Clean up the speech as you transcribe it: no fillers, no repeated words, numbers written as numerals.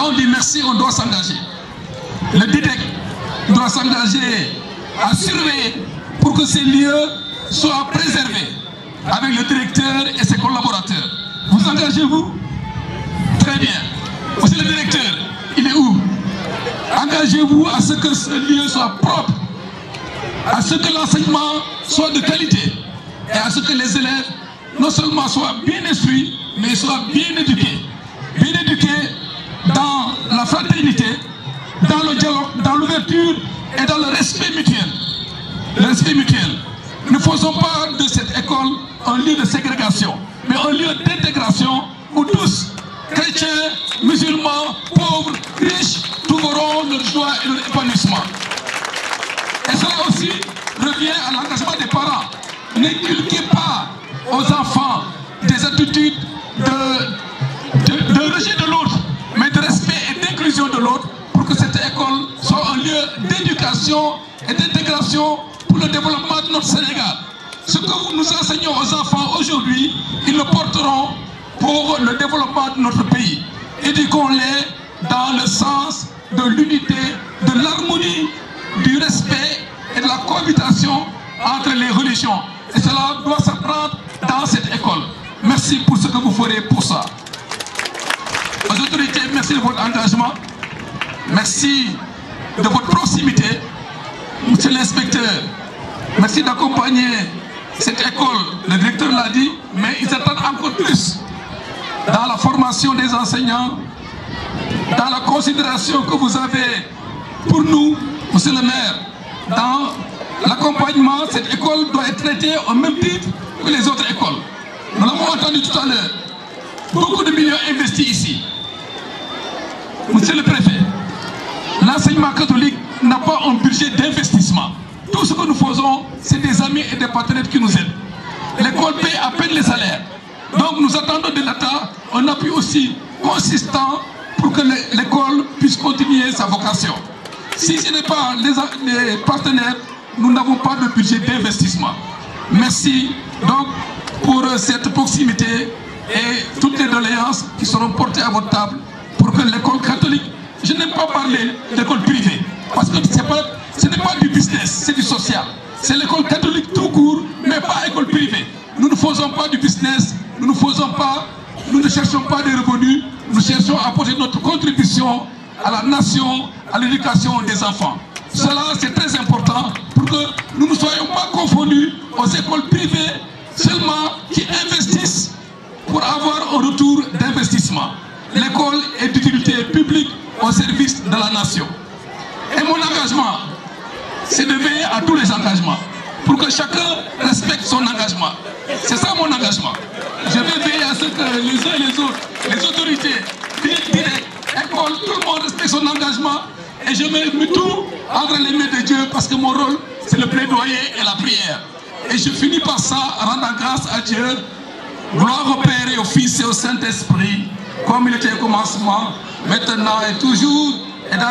Quand on dit merci, on doit s'engager. Le DIDEC doit s'engager à surveiller pour que ces lieux soient préservés avec le directeur et ses collaborateurs. Vous engagez-vous? Très bien. Monsieur le directeur, il est où? Engagez-vous à ce que ce lieu soit propre, à ce que l'enseignement soit de qualité et à ce que les élèves non seulement soient bien instruits, mais soient bien éduqués. Bien éduqués dans la fraternité, dans le dialogue, dans l'ouverture et dans le respect mutuel. Le respect mutuel. Ne faisons pas de cette école un lieu de ségrégation, mais un lieu d'intégration où tous, chrétiens, musulmans, pauvres, riches, trouveront leur joie et leur épanouissement. Et cela aussi revient à l'engagement des parents. N'inculquez pas aux enfants des attitudes de rejet de l'autre, mais de respect et d'inclusion de l'autre, pour que cette école soit un lieu d'éducation et d'intégration pour le développement de notre Sénégal. Ce que nous enseignons aux enfants aujourd'hui, ils le porteront pour le développement de notre pays. Éduquons-les dans le sens de l'unité, de l'harmonie, du respect et de la cohabitation entre les religions. Et cela doit s'apprendre dans cette école. Merci pour ce que vous ferez pour ça. Aux autorités, merci de votre engagement. Merci de votre proximité. Monsieur l'inspecteur, merci d'accompagner cette école. Le directeur l'a dit, mais ils attendent encore plus dans la formation des enseignants, dans la considération que vous avez pour nous, monsieur le maire, dans l'accompagnement. Cette école doit être traitée au même titre que les autres écoles. Nous l'avons entendu tout à l'heure. Beaucoup de millions investis ici. Monsieur le préfet, l'enseignement catholique n'a pas un budget d'investissement. Tout ce que nous faisons, c'est des amis et des partenaires qui nous aident. L'école paie à peine les salaires. Donc nous attendons de l'État un appui aussi consistant pour que l'école puisse continuer sa vocation. Si ce n'est pas les partenaires, nous n'avons pas de budget d'investissement. Merci donc pour cette proximité et toutes les doléances qui seront portées à votre table pour que l'école catholique, je n'aime pas parler d'école privée, parce que ce n'est pas du business, c'est du social. C'est l'école catholique tout court, mais pas école privée. Nous ne faisons pas du business, nous ne cherchons pas des revenus, nous cherchons à apporter notre contribution à la nation, à l'éducation des enfants. Cela, c'est très important pour que nous ne soyons pas confondus aux écoles privées seulement qui investissent pour avoir un retour d'investissement. L'école est d'utilité publique au service de la nation. Et mon engagement, c'est de veiller à tous les engagements pour que chacun respecte son engagement. C'est ça mon engagement. Je vais veiller à ce que les uns et les autres, les autorités, directes, écoles, tout le monde respecte son engagement. Et je mets tout entre les mains de Dieu parce que mon rôle, c'est le plaidoyer et la prière. Et je finis par ça, rendant grâce à Dieu. Gloire au Père et au Fils et au Saint-Esprit, comme il était au commencement, maintenant et toujours, et dans